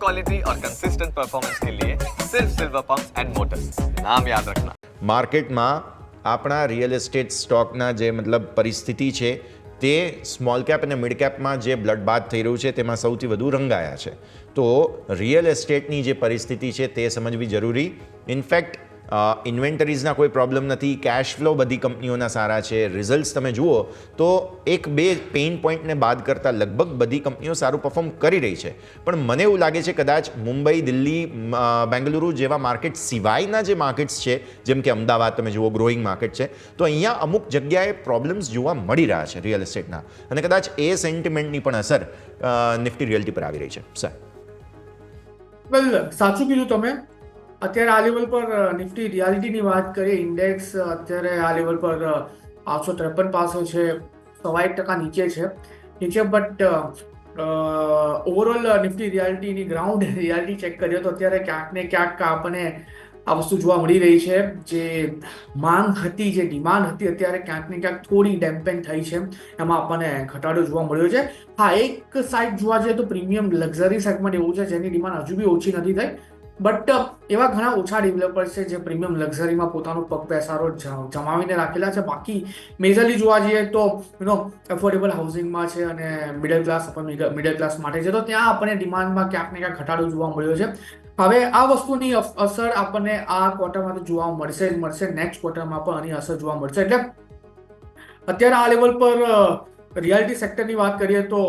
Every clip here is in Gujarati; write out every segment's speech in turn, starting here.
क्वालिटी और कंसिस्टेंट परफॉर्मेंस के लिए सिर्फ सिल्वर पंप्स एंड मोटर्स, नाम याद रखना। માર્કેટમાં આપણા રિયલ એસ્ટેટ સ્ટોકના જે મતલબ પરિસ્થિતિ છે તે સ્મોલ કેપ અને મિડ કેપમાં જે બ્લડબાથ થઈ રહ્યું છે તેમાં સૌથી વધુ રંગાયા છે. તો રિયલ એસ્ટેટની જે પરિસ્થિતિ છે તે સમજવી જરૂરી. ઇનફેક્ટ ઇન્વેન્ટરીઝના કોઈ પ્રોબ્લેમ નથી, કેશ ફ્લો બધી કંપનીઓના સારા છે. રિઝલ્ટ્સ તમે જુઓ તો એક બે પેઇન પોઈન્ટને બાદ કરતાં લગભગ બધી કંપનીઓ સારું પરફોર્મ કરી રહી છે. પણ મને એવું લાગે છે કદાચ મુંબઈ, દિલ્હી, બેંગલુરુ જેવા માર્કેટ સિવાયના જે માર્કેટ્સ છે, જેમ કે અમદાવાદ તમે જુઓ ગ્રોઈંગ માર્કેટ છે, તો અહીંયા અમુક જગ્યાએ પ્રોબ્લેમ્સ જોવા મળી રહ્યા છે રિયલ એસ્ટેટના, અને કદાચ એ સેન્ટિમેન્ટની પણ અસર નિફ્ટી રિયલ્ટી પર આવી રહી છે. સર વેલ, સાચું કીધું તમે. અત્યારે આ લેવલ પર નિફ્ટી રિયાલિટીની વાત કરીએ, ઇન્ડેક્સ અત્યારે આ લેવલ પર 853 પાસે છે, 1% નીચે. બટ ઓવરઓલ નિફ્ટી રિયાલિટીની ગ્રાઉન્ડ રિયાલિટી ચેક કરીએ તો અત્યારે ક્યાંક ને ક્યાંક આપણને આ વસ્તુ જોવા મળી રહી છે. જે માંગ હતી, જે ડિમાન્ડ હતી, અત્યારે ક્યાંક ને ક્યાંક થોડી ડેમ્પેન થઈ છે. એમાં આપણને ઘટાડો જોવા મળ્યો છે. હા, એક સાઈડ જોવા જઈએ તો પ્રીમિયમ લક્ઝરી સેગમેન્ટ એવું છે જેની ડિમાન્ડ હજુ બી ઓછી નથી થઈ. બટ એવા ઘણા ઓછા ડેવલપર્સ છે જે પ્રીમિયમ લક્ઝરીમાં પોતાનો પગ પેસારો જમાવીને રાખેલા છે. બાકી મેજરલી જોવા જઈએ તો એફોર્ડેબલ હાઉસિંગમાં છે અને મિડલ ક્લાસ માટે છે, તો ત્યાં આપણને ડિમાન્ડમાં ક્યાંક ને ક્યાંક ઘટાડો જોવા મળ્યો છે. હવે આ વસ્તુની અસર આપણને આ ક્વાર્ટરમાં તો જોવા મળશે. નેક્સ્ટ ક્વાર્ટરમાં પણ આની અસર જોવા મળશે. એટલે અત્યારે આ લેવલ પર રિયાલિટી સેક્ટરની વાત કરીએ તો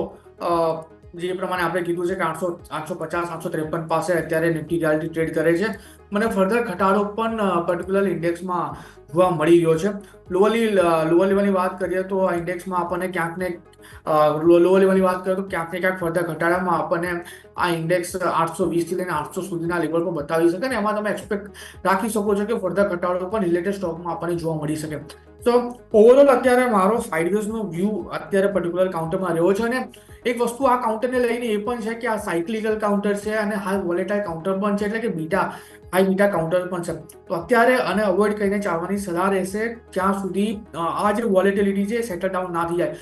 જે પ્રમાણે આપણે કીધું છે કે 850-853 પાસે અત્યારે નિફ્ટી રિયાલિટી ટ્રેડ કરે છે. મને ફર્ધર ઘટાડો પણ પર્ટિક્યુલર ઇન્ડેક્સમાં જોવા મળી રહ્યો છે. લોઅર લેવલની વાત કરીએ તો આ ઇન્ડેક્સમાં આપણને ક્યાંક ને ક્યાંક ફર્ધર ઘટાડામાં આપણને આ ઇન્ડેક્સ 820 થી લઈને 800 સુધીના લેવલ પર બતાવી શકે, ને એમાં તમે એક્સપેક્ટ રાખી શકો છો કે ફર્ધર ઘટાડો પણ રિલેટેડ સ્ટોકમાં આપણને જોવા મળી શકે. તો ઓવરઓલ અત્યારે મારો સાઇડવેઝનો વ્યૂ અત્યારે પર્ટિક્યુલર કાઉન્ટરમાં રહ્યો છે. અને એક વસ્તુ આ કાઉન્ટરને લઈને એ પણ છે કે આ સાયક્લિકલ કાઉન્ટર છે અને હાઈ વોલેટાઇલ કાઉન્ટર પણ છે, એટલે કે હાઈ બીટા કાઉન્ટર પણ છે. તો અત્યારે આને અવોઇડ કરીને ચાલવાની સલાહ રહેશે જ્યાં સુધી આ જે વોલેટિલિટી છે સેટલ ડાઉન ના થઈ જાય.